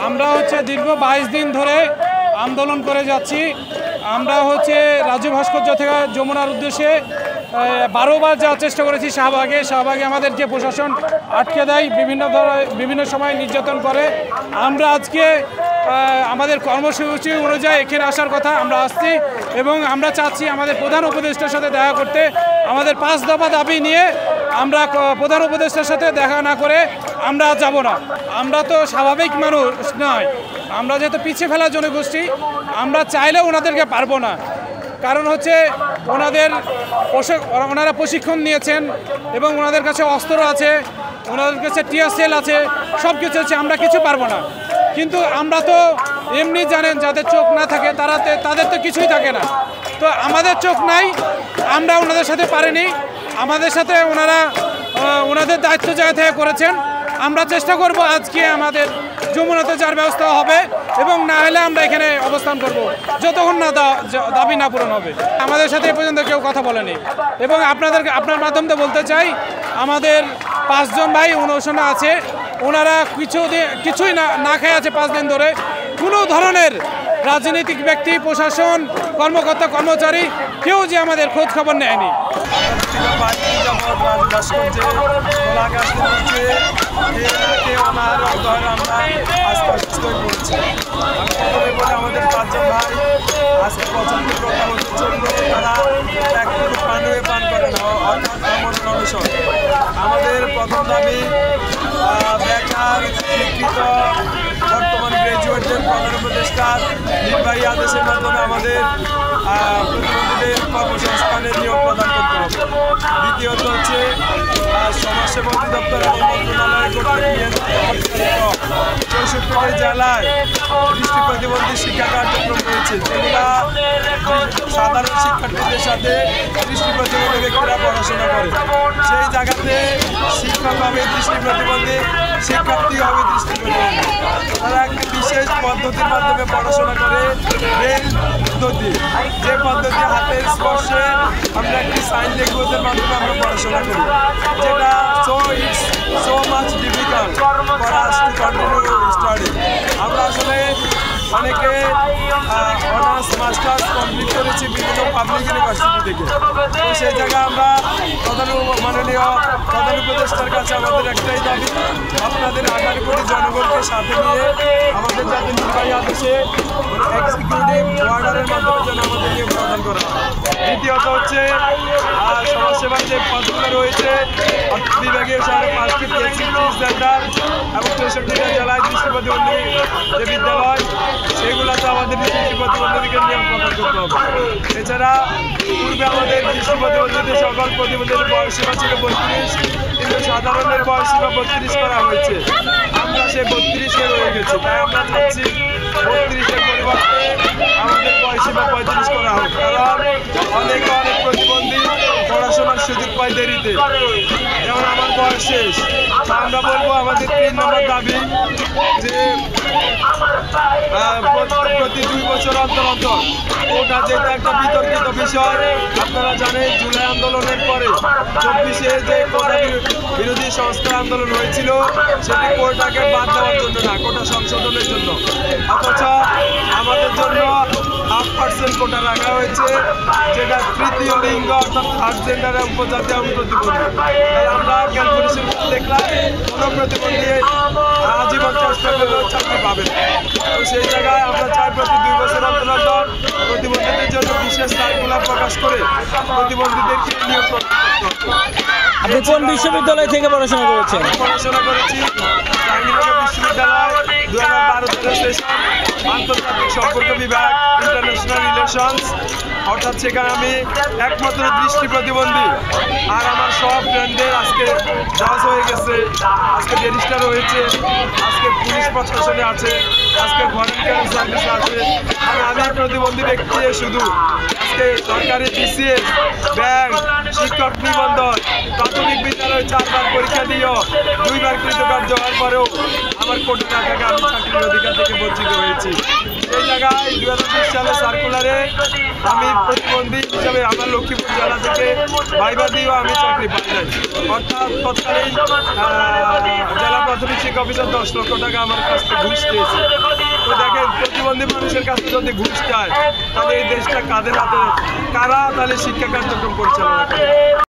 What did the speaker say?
আমরা দীর্ঘ 22 দিন ধরে আন্দোলন করে যাচ্ছি। আমরা রাজু ভাস্কর্য থেকে যমুনার উদ্দেশ্যে 12 বার যাওয়ার চেষ্টা করেছি। শাহবাগে আমাদের যে প্রশাসন আটকে দেয়, বিভিন্ন সময় নির্যাতন করে। আমরা আজকে আমাদের কর্মসূচি অনুযায়ী এখানে আসার কথা, আমরা আসছি এবং আমরা চাচ্ছি আমাদের প্রধান উপদেষ্টার সাথে দেখা করতে। আমাদের 5 দফা দাবি নিয়ে আমরা প্রধান উপদেষ্টার সাথে দেখা না করে আমরা যাব না। আমরা তো স্বাভাবিক মানুষ নয়, আমরা যেহেতু পিছিয়ে ফেলার জনগোষ্ঠী, আমরা চাইলেও ওনাদেরকে পারবো না। কারণ ওনারা প্রশিক্ষণ নিয়েছেন এবং ওনাদের কাছে অস্ত্র আছে, ওনাদের কাছে টিয়ার সেল আছে, সব কিছু আছে। আমরা কিছু পারবো না। কিন্তু আমরা তো এমনি জানেন, যাদের চোখ না থাকে তাদের তো কিছুই থাকে না। তো আমাদের চোখ নাই, আমরা ওনাদের সাথে পারিনি। আমাদের সাথে ওনাদের দায়িত্ব জায়গা থেকে করেছেন। আমরা চেষ্টা করব আজকে আমাদের যমুনাতে যার ব্যবস্থা হবে, এবং না হলে আমরা এখানে অবস্থান করব যতক্ষণ না দাবি না পূরণ হবে। আমাদের সাথে এ পর্যন্ত কেউ কথা বলেনি, এবং আপনার মাধ্যমে বলতে চাই, আমাদের 5 জন ভাই অনশনে আছে। ওনারা কিছুই না খেয়ে আছে 5 দিন ধরে। কোনো ধরনের রাজনৈতিক ব্যক্তি, প্রশাসন, কর্মকর্তা, কর্মচারী কেউ যে আমাদের খোঁজ খবর নেয়নি। আমাদের 5 জন ভাই আজকে 75 তারা পান করে না, অনশন। আমাদের প্রথম দাবি, বেকার, শিক্ষিত, বর্তমান গ্রাজুয়েটদের প্রধান উপদেষ্টার নির্বাহী আদেশের মাধ্যমে আমাদের প্রতিবন্ধীদের কর্মসংস্থানের নিয়োগ প্রদান করতে হবে। দ্বিতীয়ত সমাজসেবা অধিদপ্তর এবং মন্ত্রণালয় কর্তৃক 64 জেলায় দৃষ্টি প্রতিবন্ধী শিক্ষা কার্যক্রম রয়েছে, যেগুলা সাধারণ শিক্ষার্থীদের সাথে দৃষ্টি প্রতিবন্ধী ব্যক্তিরা পড়াশোনা করে। সেই জায়গাতে শিক্ষক হবে দৃষ্টি প্রতিবন্ধী, শিক্ষার্থী হবে দৃষ্টি প্রতিবন্ধী। তারা একটি বিশেষ পদ্ধতির মাধ্যমে পড়াশোনা করে, ব্রেইল পদ্ধতি, যে পদ্ধতি হাতের স্পর্শে আমরা একটি সাইন ল্যাঙ্গুয়েজের মাধ্যমে আমরা পড়াশোনা করি, যেটা so much difficult for us to continue study. আমরা আসলে অনেকে অনার্স মাস্টার্স কমপ্লিট করেছি বিভিন্ন পাবলিক ইউনিভার্সিটি থেকে। তো সেই জায়গায় আমরা মাননীয় প্রধান উপদেষ্টার কাছে আমাদের একটাই দাবি, আপনাদের 18 কোটি জনগণকে সাথে নিয়ে আমাদের যাতে নির্বাহী আদেশে এক্সিকিউটিভ অর্ডারের মাধ্যমে যেন আমাদের নিয়োগ প্রদান করা হয়। দ্বিতীয়ত সমাজসেবার যে পদগুলো রয়েছে, বিভাগীয় শহরে 5টি PSC সেন্টার এবং 64টা জেলায় দৃষ্টি প্রতিবন্ধী যে বিদ্যালয়, সেগুলোতে আমাদের দৃষ্টি প্রতিবন্ধীদেরকে নিয়োগ প্রদান করতে হবে। এছাড়া পূর্বে আমাদের দৃষ্টি প্রতিবন্ধীদের সকল প্রতিবন্ধীদের বয়সসীমা ছিল 32, কিন্তু সাধারণের বয়সসীমা 32 করা হয়েছে। আমরা সেই 32-এ রয়ে গেছি। তাই আমরা চাচ্ছি 32-এর পরিবর্তে আমাদের বয়সসীমা 35 করা হোক। কারণ অনেক প্রতিবন্ধী পড়াশোনার সুযোগ পায় দেরিতে, যেমন আমার বয়স শেষ। আমরা বলবো আমাদের 3 নম্বর দাবি যে প্রতি 2 বছর অন্তর ওটা, যেটা একটা বিতর্কিত বিষয়। আপনারা জানেন জুলাই আন্দোলনের পরে 24-এ যে কোটা বিরোধী সংস্কার আন্দোলন হয়েছিল, সেটি কোটাকে বাদ দেওয়ার জন্য না, কোটা সংশোধনের জন্য। অথচ আমাদের জন্য 1/2% কোটা রাখা হয়েছে, যেটা তৃতীয় লিঙ্গ অর্থাৎ থার্ড জেন্ডারের উপজাতি এবং প্রতিবন্ধী। তাই আমরা ক্যালকুলেশন দেখলাম কোনো প্রতিবন্ধী আজীবন চেষ্টা করলেও চাকরি পাবেন। তো সেই জায়গায় আমরা চাই প্রতি 2 বছর অন্তর প্রতিবন্ধীদের জন্য বিশেষ সার্কুলার প্রকাশ করে প্রতিবন্ধীদেরকে নিয়োগ করতে হবে। আপনি কোন বিশ্ববিদ্যালয় থেকে পড়াশোনা করেছেন? পড়াশোনা করেছি জাহাঙ্গীরনগর বিশ্ববিদ্যালয়, 2012 সেশন, আন্তর্জাতিক সম্পর্ক বিভাগ, ইন্টারন্যাশনাল রিলেশনস। অর্থাৎ সেখানে আমি একমাত্র দৃষ্টি প্রতিবন্ধী। আর আমার সব ফ্রেন্ডদের আজকে জাজ হয়ে গেছে, আজকে ব্যারিস্টার হয়েছে, আজকে পুলিশ প্রশাসনে আছে, আজকে ভলেন্টিয়ার সার্ভিসে আছে। আমি প্রতিবন্ধী ব্যক্তি শুধু আজকে সরকারি BCS, ব্যাংক, শিক্ষক নিবন্ধন, প্রাথমিক বিদ্যালয়ে 4 বার পরীক্ষা দিয়েও 2 বার কৃতকার্য হওয়ার পরেও আমার কোটি টাকা আমি চাকরির অধিকার থেকে বঞ্চিত হয়েছি। সেই জায়গায় 2020 সালে সার্কুলারে আমি প্রতিবন্ধী হিসাবে আমার লক্ষ্মীপুর জেলা থেকে ভাইবা দিয়েও আমি চাকরি পাই নাই। অর্থাৎ তৎকালীন জেলা প্রাথমিক শিক্ষা অফিসার 10 লক্ষ টাকা আমার কাছ থেকে ঘুষ চেয়েছে। তো দেখেন, প্রতিবন্ধী মানুষের কাছে যদি ঘুষ চায় তাহলে এই দেশটা কাদের হাতে, কারা তাহলে শিক্ষা কার্যক্রম পরিচালনা করে?